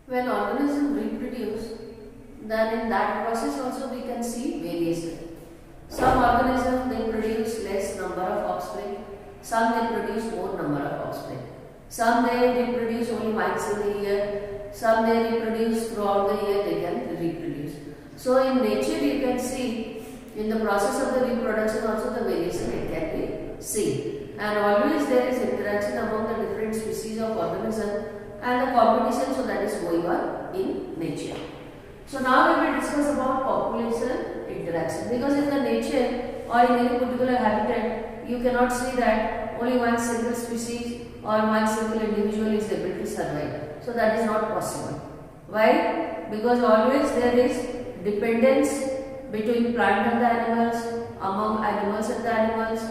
When organisms reproduce, then in that process also we can see variation. Some organisms they produce less number of offspring, some they produce more number of offspring. Some they reproduce only once in a year, some they reproduce throughout the year they can reproduce. So in nature you can see in the process of the reproduction also the variation it can be seen. And always there is interaction among the different species of organism and the competition so that is going on in nature. So now we will discuss about population interaction, because in the nature or in any particular habitat you cannot see that only one single species or one single individual is able to survive. So that is not possible. Why? Because always there is dependence between plant and the animals, among animals and the animals,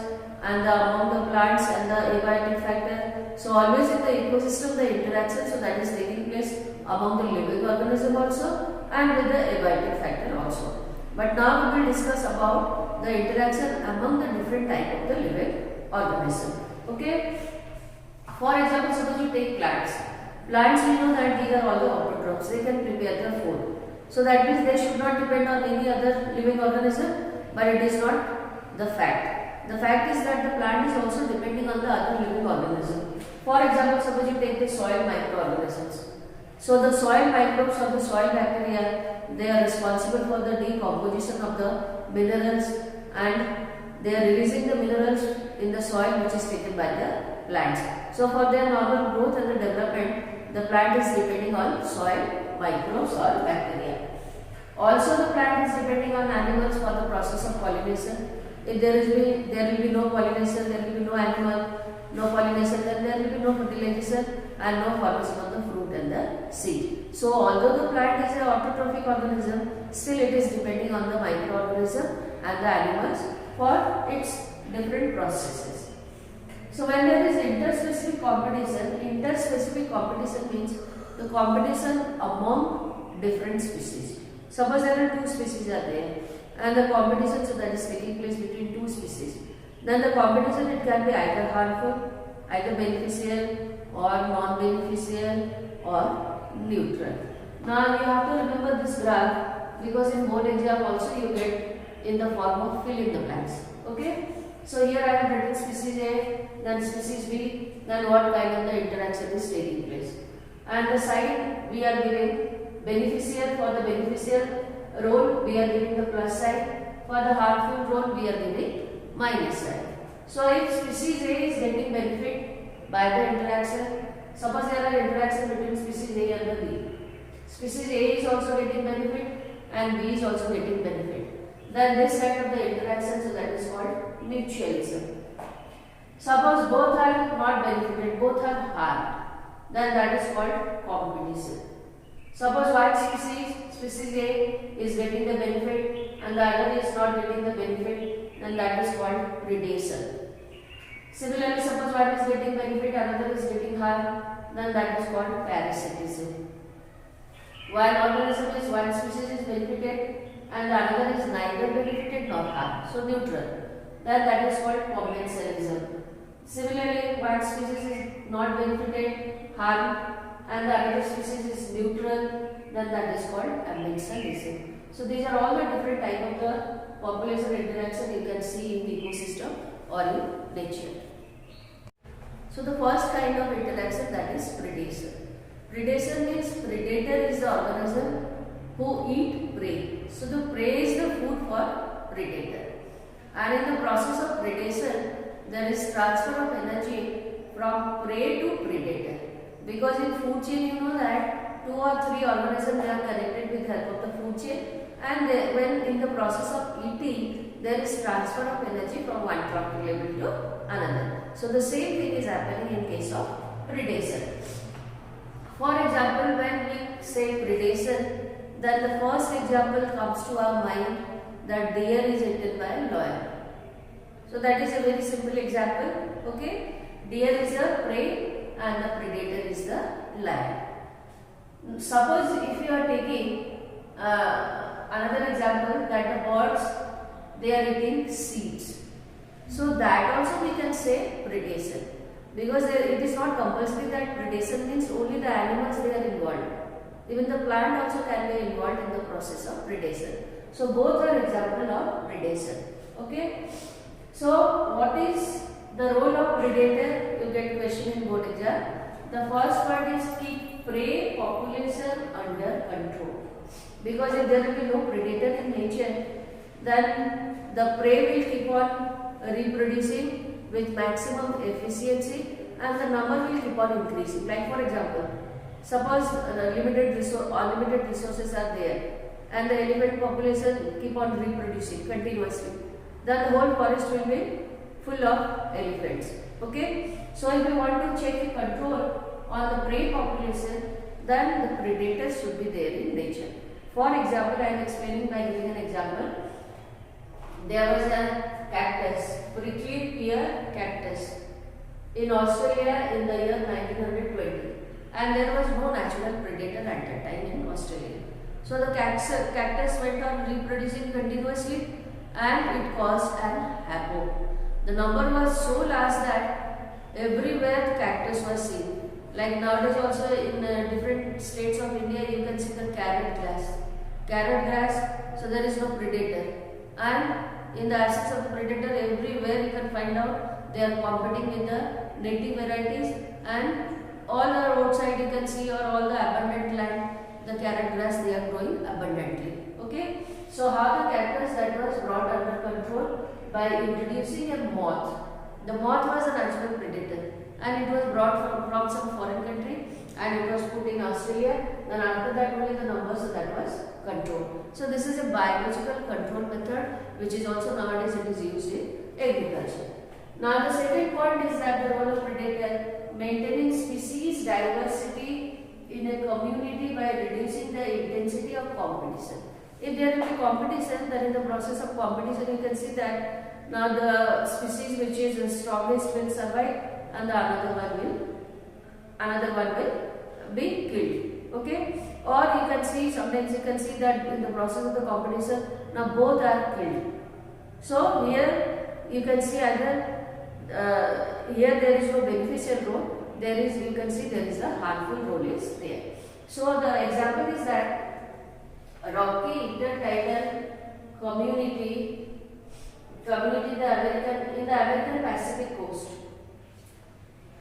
and among the plants and the abiotic factor. So always in the ecosystem the interaction so that is taking place among the living organism also and with the abiotic factor also. But now we will discuss about the interaction among the different type of the living organism. Okay. For example, suppose you take plants. Plants we know that these are all the autotrophs. They can prepare their food. So that means they should not depend on any other living organism, but it is not the fact. The fact is that the plant is also depending on the other living organism. For example, suppose you take the soil microorganisms. So the soil microbes or the soil bacteria, they are responsible for the decomposition of the minerals and they are releasing the minerals in the soil which is taken by the plants. So for their normal growth and the development, the plant is depending on soil microbes or bacteria. Also the plant is depending on animals for the process of pollination. If there will be no pollination, there will be no animal, no pollination, then there will be no fertilization and no formation of the fruit and the seed. So although the plant is an autotrophic organism, still it is depending on the microorganism and the animals for its different processes. So when there is interspecific competition means the competition among different species. Suppose there are two species are there and the competition so that is taking place between two species. Then the competition it can be either harmful, either beneficial or non-beneficial or neutral. Now you have to remember this graph because in board exam also you get in the form of fill in the blanks. Okay. So here I have written species A, then species B, then what kind of the interaction is taking place. And the sign we are giving beneficial, for the beneficial role we are giving the plus sign, for the harmful role we are giving minus sign. So if species A is getting benefit by the interaction, suppose there are interaction between species A and the B. Species A is also getting benefit and B is also getting benefit. Then this kind of the interaction so that is called mutualism. Suppose both are not benefited, both are harmed, then that is called competition. Suppose one species A is getting the benefit and the other is not getting the benefit, then that is called predation. Similarly, suppose one is getting benefit, another is getting harm, then that is called parasitism. One species is benefited and the other is neither benefited nor harmed, so neutral, then that is called commensalism. Similarly, one species is not benefited, harmed, and the other species is neutral, then that is called amensalism. So these are all the different type of the population interaction you can see in the ecosystem or in nature. So the first kind of interaction, that is predation. Predation means predator is the organism who eat prey. So the prey is the food for predator. And in the process of predation, there is transfer of energy from prey to predator. Because in food chain you know that 2 or 3 organisms they are connected with help of the food chain, and when in the process of eating there is transfer of energy from one trophic level to another. So the same thing is happening in case of predation. For example, when we say predation, then the first example comes to our mind that deer is eaten by a lion. So that is a very simple example. Okay, deer is a prey and the predator is the lion. Suppose if you are taking another example that the birds they are eating seeds. So that also we can say predation, because it is not compulsory that predation means only the animals they are involved. Even the plant also can be involved in the process of predation. So both are example of predation. Okay. So what is the role of predator? You get question in board exam. The first part is keep prey population under control. Because if there will be no predator in nature, then the prey will keep on reproducing with maximum efficiency and the number will keep on increasing. Like for example, suppose unlimited resources are there and the elephant population keep on reproducing continuously, then the whole forest will be full of elephants. Okay, so if you want to check control on the prey population, then the predators should be there in nature. For example, I am explaining by giving an example. There was a cactus, prickly pear cactus, in Australia in the year 1920, and there was no natural predator at that time in Australia. So the cactus went on reproducing continuously and it caused an havoc. The number was so large that everywhere the cactus was seen. Like nowadays also in different states of India you can see the carrot grass, so there is no predator. And in the absence of the predator, everywhere you can find out they are competing with the native varieties, and all the roadside you can see, or all the abundant land, the carrot grass they are growing abundantly. Okay, so how the cactus that was brought under control by introducing a moth. The moth was a natural predator and it was brought from some foreign country and it was put in Australia. Then after that only the numbers that was controlled. So this is a biological control method which is also nowadays it is used in agriculture. Now the second point is that the role of predator, maintaining species diversity in a community by reducing the intensity of competition. If there will be competition, then in the process of competition you can see that now the species which is the strongest will survive and the another one will be killed. Okay, or you can see sometimes you can see that in the process of the competition now both are killed. So here you can see either here there is no beneficial role, there is, you can see there is a harmful role is there. So the example is that Rocky intertidal community in the American Pacific coast.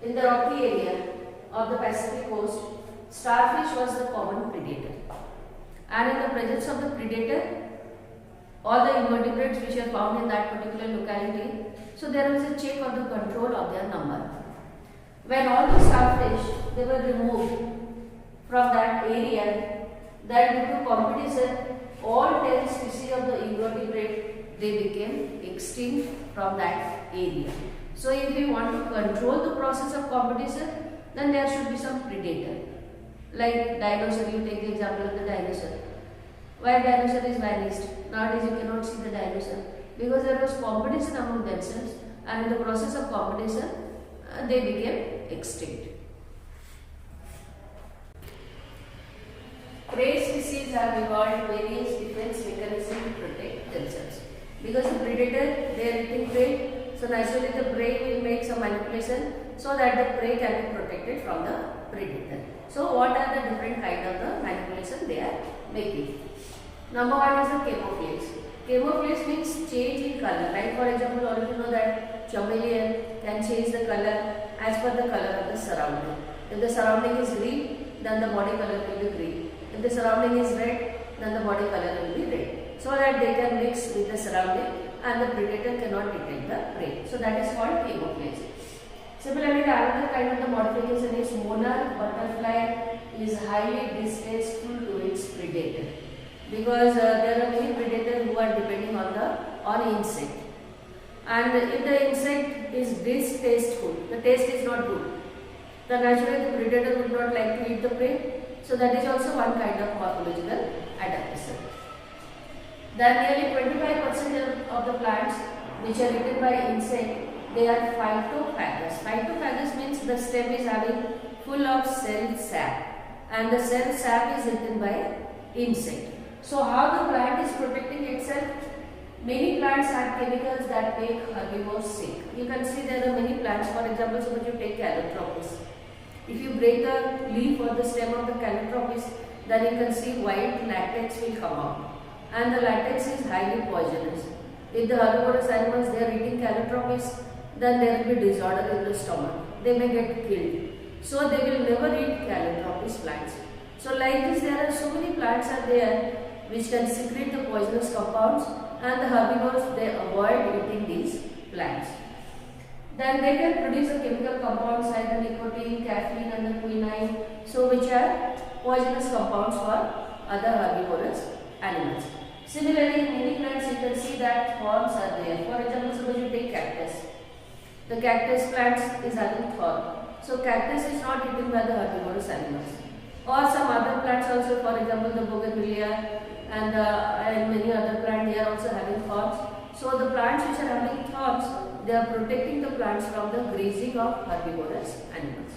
In the rocky area of the Pacific coast, starfish was the common predator. And in the presence of the predator, all the invertebrates which are found in that particular locality, so there was a check on the control of their number. When all the starfish they were removed from that area, that due to competition, all 10 species of the invertebrate they became extinct from that area. So if we want to control the process of competition, then there should be some predator. Like dinosaur, you take the example of the dinosaur. Why dinosaur is vanished? Nowadays you cannot see the dinosaur because there was competition among themselves, and in the process of competition they became extinct. Prey species have evolved various defense mechanisms to protect themselves. Because the predator they are eating prey, so naturally the prey will make some manipulation so that the prey can be protected from the predator. So what are the different kind of the manipulation they are making? Number one is the camouflage. Camouflage means change in color. Like for example, all of you know that chameleon can change the color as per the color of the surrounding. If the surrounding is green, then the body color will be green. If the surrounding is red, then the body color will be red, so that they can mix with the surrounding and the predator cannot detect the prey. So that is called camouflage. Similarly, the another kind of the modification is monarch butterfly is highly distasteful to its predator, because there are many predators who are depending on insect, and if the insect is distasteful, the taste is not good, then naturally the predator would not like to eat the prey. So that is also one kind of morphological adaptation. Then nearly 25% of the plants which are eaten by insect, they are phytophagous. Phytophagous means the stem is having full of cell sap, and the cell sap is eaten by insect. So how the plant is protecting itself? Many plants have chemicals that make herbivores sick. You can see there are many plants. For example, suppose you take Calotropis. If you break the leaf or the stem of the Calotropis, then you can see white latex will come out, and the latex is highly poisonous. If the herbivorous animals they are eating calotropis, then there will be disorder in the stomach. They may get killed. So they will never eat calotropis plants. So like this, there are so many plants are there which can secrete the poisonous compounds, and the herbivores they avoid eating these plants. Then they can produce the chemical compounds like the nicotine, caffeine and the quinine, so which are poisonous compounds for other herbivorous animals. Similarly, in many plants you can see that thorns are there. For example, suppose you take cactus. The cactus plants is having thorn. So cactus is not eaten by the herbivorous animals. Or some other plants also, for example the bougainvillea and many other plants, they are also having thorns. So the plants which are having thorns, they are protecting the plants from the grazing of herbivorous animals.